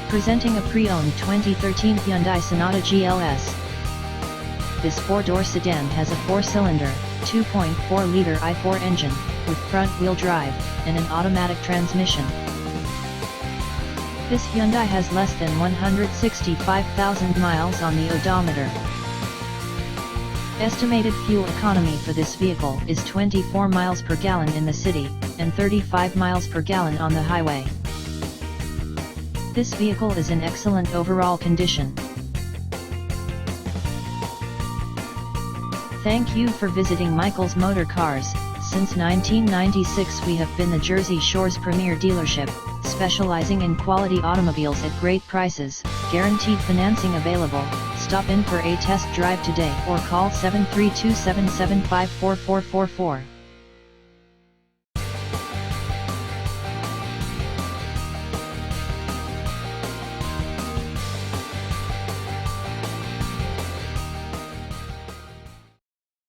Presenting a pre-owned 2013 Hyundai Sonata GLS. This four-door sedan has a four-cylinder, 2.4-liter i4 engine, with front-wheel drive, and an automatic transmission. This Hyundai has less than 165,000 miles on the odometer. Estimated fuel economy for this vehicle is 24 miles per gallon in the city, and 35 miles per gallon on the highway. This vehicle is in excellent overall condition. Thank you for visiting Michael's Motorcars. Since 1996 we have been the Jersey Shore's premier dealership, specializing in quality automobiles at great prices, guaranteed financing available. Stop in for a test drive today or call 732-775-4444.